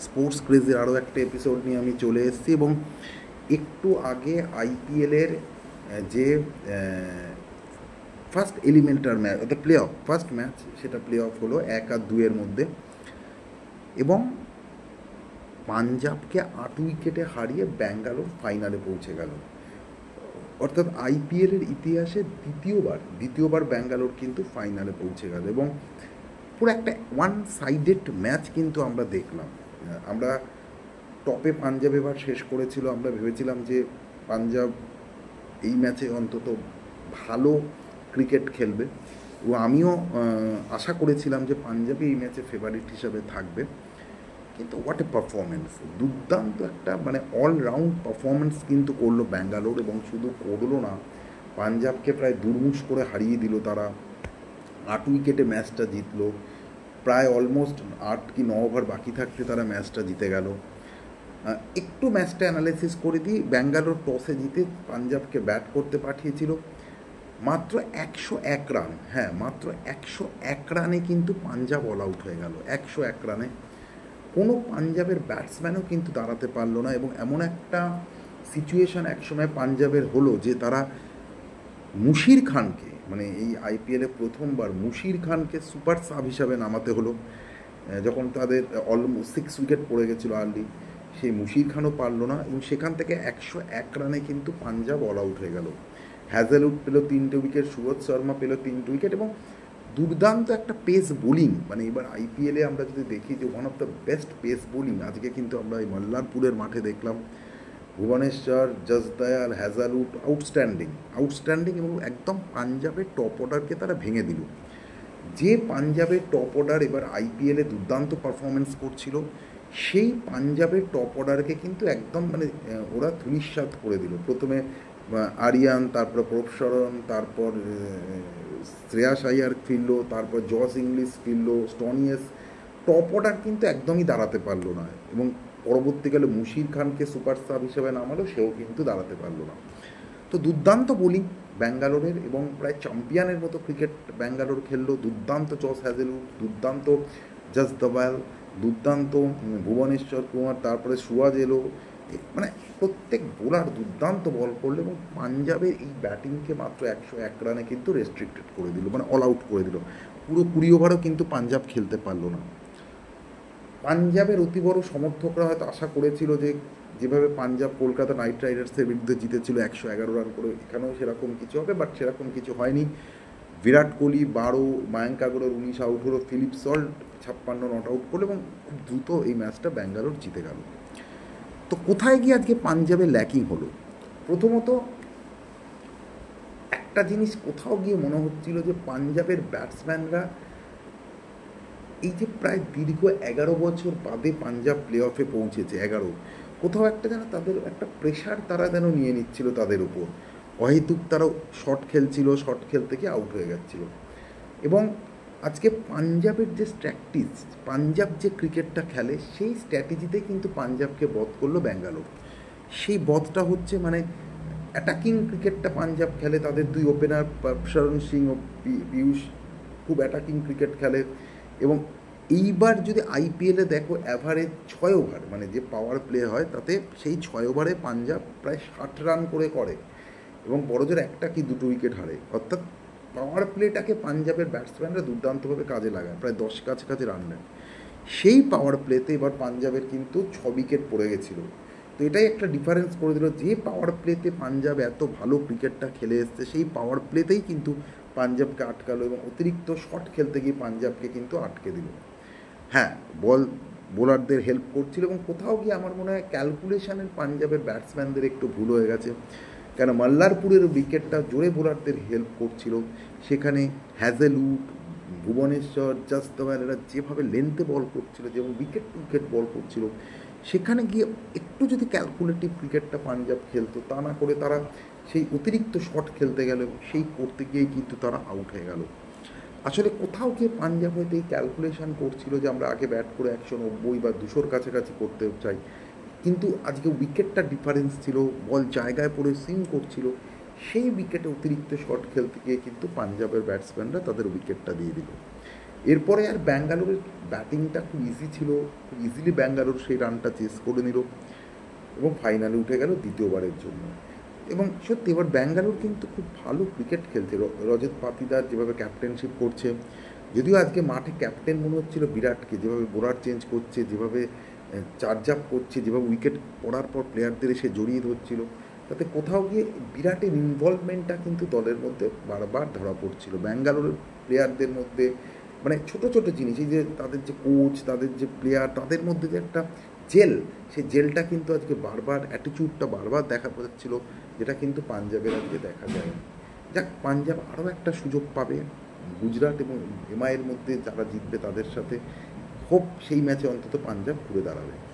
Sports ক্রেজের আরও একটা episode নিয়ে আমি চলে এসেছি এবং একটু আগে আইপিএলের যে ফার্স্ট এলিমেন্টার ম্যাচ অর্থাৎ প্লে অফ ফার্স্ট ম্যাচ সেটা প্লে অফ হলো 1 আর 2-এর মধ্যে এবং পাঞ্জাবকে 8 উইকেটে হারিয়ে ব্যাঙ্গালোর ফাইনালে পৌঁছে গেল। অর্থাৎ আইপিএলের ইতিহাসে দ্বিতীয়বার ব্যাঙ্গালোর কিন্তু ফাইনালে পৌঁছে গেল এবং পুরো একটা ওয়ান সাইডেড ম্যাচ কিন্তু আমরা দেখলাম। আমরা টপে পাঞ্জাব এবার শেষ করেছিল, আমরা ভেবেছিলাম যে পাঞ্জাব এই ম্যাচে অন্তত ভালো ক্রিকেট খেলবে ও আমিও আশা করেছিলাম যে পাঞ্জাবই এই ম্যাচে ফেভারিট হিসাবে থাকবে। কিন্তু হোয়াট এ পারফরমেন্স, দুর্দান্ত একটা মানে অলরাউন্ড পারফরমেন্স কিন্তু করলো ব্যাঙ্গালোর এবং শুধু করলো না, পাঞ্জাবকে প্রায় দুর্মুষ করে হারিয়ে দিল তারা। 8 উইকেটে ম্যাচটা জিতলো, প্রায় অলমোস্ট 8 কি 9 ওভার বাকি থাকতে তারা ম্যাচটা জিতে গেল। একটু ম্যাচটা অ্যানালাইসিস করে দিই। ব্যাঙ্গালোর টসে জিতে পাঞ্জাবকে ব্যাট করতে পাঠিয়েছিল, মাত্র 101 রান, হ্যাঁ মাত্র 101 রানে কিন্তু পাঞ্জাব অল আউট হয়ে গেল। 101 রানে কোনো পাঞ্জাবের ব্যাটসম্যানও কিন্তু দাঁড়াতে পারলো না এবং এমন একটা সিচুয়েশান একসময় পাঞ্জাবের হলো যে তারা মুশির খানকে, মানে এই আইপিএলে প্রথমবার মুশির খানকে সুপার সাব হিসাবে নামাতে হলো যখন তাদের অলমোস্ট 6 উইকেট পড়ে গেছিলো আর্লি। সেই মুশির খানও পারলো না এবং সেখান থেকে 101 রানে কিন্তু পাঞ্জাব অল আউট হয়ে গেল। হ্যাজেলউড পেল 3টে উইকেট, সুবোধ শর্মা পেল 3টে উইকেট এবং দুর্দান্ত একটা পেস বোলিং। মানে এবার আইপিএলে আমরা যদি দেখি যে one of the best pace bowling আজকে কিন্তু আমরা এই মল্লারপুরের মাঠে দেখলাম। ভুবনেশ্বর, জসদয়াল, হ্যাজেলউড আউটস্ট্যান্ডিং এবং একদম পাঞ্জাবের টপ অর্ডারকে তারা ভেঙে দিল। যে পাঞ্জাবের টপ অর্ডার এবার আইপিএলে দুর্দান্ত পারফরমেন্স করছিল, সেই পাঞ্জাবের টপ অর্ডারকে কিন্তু একদম মানে ওরা ধূলিসাৎ করে দিল। প্রথমে আরিয়ান, তারপর প্রভশরণ, তারপর শ্রেয়াস আইয়ার ফিরল, তারপর জস ইংলিশ ফিরল, স্টনিয়াস, টপ অর্ডার কিন্তু একদমই দাঁড়াতে পারলো না এবং পরবর্তীকালে মুশির খানকে সুপার সাব হিসেবে নামালো, সেও কিন্তু দাঁড়াতে পারলো না। তো দুর্দান্ত বোলিং ব্যাঙ্গালোরের এবং প্রায় চ্যাম্পিয়নের মতো ক্রিকেট ব্যাঙ্গালোর খেললো। দুর্দান্ত জস হ্যাজেলউড, দুর্দান্ত জসদয়াল, দুর্দান্ত ভুবনেশ্বর কুমার, তারপরে সুয়াজ এলো, মানে প্রত্যেক বোলার দুর্দান্ত বল করলো এবং পাঞ্জাবের এই ব্যাটিংকে মাত্র 101 রানে কিন্তু রেস্ট্রিক্টেড করে দিল, মানে অল আউট করে দিল। পুরো 20 ওভারও কিন্তু পাঞ্জাব খেলতে পারলো না। পাঞ্জাবের অতি বড় সমর্থকরা হয়তো আশা করেছিল যে যেভাবে পাঞ্জাব কলকাতা নাইট রাইডার্সের বিরুদ্ধে জিতেছিল 111 রান করে, এখানেও সেরকম কিছু হবে, বাট সেরকম কিছু হয়নি। বিরাট কোহলি 12, মায়াঙ্ক আগরওয়াল 19 আউট হলো, ফিলিপ সল্ট 56 নট আউট করলো এবং খুব দ্রুত এই ম্যাচটা ব্যাঙ্গালোর জিতে গেল। তো কোথায় গিয়ে আজকে পাঞ্জাবে ল্যাকিং হলো? প্রথমত একটা জিনিস কোথাও গিয়ে মনে হচ্ছিল যে পাঞ্জাবের ব্যাটসম্যানরা এই যে প্রায় দীর্ঘ 11 বছর বাদে পাঞ্জাব প্লে অফে পৌঁছেছে, 11, কোথাও একটা যেন তাদের একটা প্রেশার তারা যেন নিয়ে নিচ্ছিল তাদের উপর। অহেতুক তারাও শট খেলছিল, শট খেলতে গিয়ে আউট হয়ে যাচ্ছিল। এবং আজকে পাঞ্জাবের যে স্ট্র্যাটেজি, পাঞ্জাব যে ক্রিকেটটা খেলে সেই স্ট্র্যাটেজিতেই কিন্তু পাঞ্জাবকে বধ করলো ব্যাঙ্গালোর। সেই বধটা হচ্ছে মানে অ্যাটাকিং ক্রিকেটটা পাঞ্জাব খেলে, তাদের 2 ওপেনার প্রভশরণ সিং ও পীয়ূষ খুব অ্যাটাকিং ক্রিকেট খেলে। এবং এইবার যদি আইপিএলে দেখো অ্যাভারেজ 6 ওভার, মানে যে পাওয়ার প্লে হয় তাতে সেই 6 ওভারে পাঞ্জাব প্রায় 60 রান করে এবং বড়জোর 1টা কি 2টো উইকেট হারে। অর্থাৎ পাওয়ার প্লেটাকে পাঞ্জাবের ব্যাটসম্যানরা দুর্দান্তভাবে কাজে লাগায়, প্রায় 10 কাছাকাছি রান নেয়। সেই পাওয়ার প্লেতে এবার পাঞ্জাবের কিন্তু 6 উইকেট পড়ে গেছিলো। তো এটাই একটা ডিফারেন্স করে দিল, যে পাওয়ার প্লেতে পাঞ্জাব এত ভালো ক্রিকেটটা খেলে এসছে সেই পাওয়ার প্লেতেই কিন্তু পাঞ্জাবকে আটকালো এবং অতিরিক্ত শট খেলতে গিয়ে পাঞ্জাবকে কিন্তু আটকে দিল। হ্যাঁ, বোলারদের হেল্প করছিল এবং কোথাও গিয়ে আমার মনে হয় ক্যালকুলেশনের পাঞ্জাবের ব্যাটসম্যানদের একটু ভুল হয়ে গেছে, কেন মল্লারপুরের উইকেটটা জোরে বোলারদের হেল্প করছিল। সেখানে হ্যাজেলউড, ভুবনেশ্বর, জসদয়াল এরা যেভাবে লেন্থে বল করছিল, যেমন উইকেট টু উইকেট বল করছিল, সেখানে গিয়ে একটু যদি ক্যালকুলেটিভ ক্রিকেটটা পাঞ্জাব খেলতো, তা না করে তারা সেই অতিরিক্ত শট খেলতে গেল, সেই করতে গিয়েই কিন্তু তারা আউট হয়ে গেল। আসলে কোথাও গিয়ে পাঞ্জাব হয়তো এই ক্যালকুলেশন করছিল যে আমরা আগে ব্যাট করে 190 বা 200-র কাছাকাছি করতে চাই, কিন্তু আজকে উইকেটটা ডিফারেন্স ছিল, বল জায়গায় পড়ে সুইং করছিল, সেই উইকেটে অতিরিক্ত শট খেলতে গিয়ে কিন্তু পাঞ্জাবের ব্যাটসম্যানরা তাদের উইকেটটা দিয়ে দিল। এরপরে আর ব্যাঙ্গালোরের ব্যাটিংটা খুব ইজি ছিল, খুব ইজিলি ব্যাঙ্গালোর সেই রানটা চেস করে নিল এবং ফাইনালে উঠে গেল দ্বিতীয়বারের জন্য। এবং সত্যি এবার ব্যাঙ্গালোর কিন্তু খুব ভালো ক্রিকেট খেলছে, রজত পাতিদার যেভাবে ক্যাপ্টেনশিপ করছে, যদিও আজকে মাঠে ক্যাপ্টেন মনে হচ্ছিল বিরাটকে, যেভাবে বোলার চেঞ্জ করছে, যেভাবে চার্জ আপ করছে, যেভাবে উইকেট পড়ার পর প্লেয়ারদের এসে জড়িয়ে ধরছিল, তাতে কোথাও গিয়ে বিরাটের ইনভলভমেন্টটা কিন্তু দলের মধ্যে বারবার ধরা পড়ছিল। ব্যাঙ্গালোরের প্লেয়ারদের মধ্যে মানে ছোট ছোট জিনিস, এই যে তাদের যে কোচ, তাদের যে প্লেয়ার, তাদের মধ্যে যে একটা জেল, সেই জেলটা কিন্তু আজকে বারবার, অ্যাটিটিউডটা বারবার দেখা যাচ্ছিল, যেটা কিন্তু পাঞ্জাবের আজকে দেখা যায়। যাক, পাঞ্জাব আরও একটা সুযোগ পাবে গুজরাট এবং এমআইয়ের মধ্যে, যারা জিতবে তাদের সাথে হোপ সেই ম্যাচে অন্তত পাঞ্জাব ঘুরে দাঁড়াবে।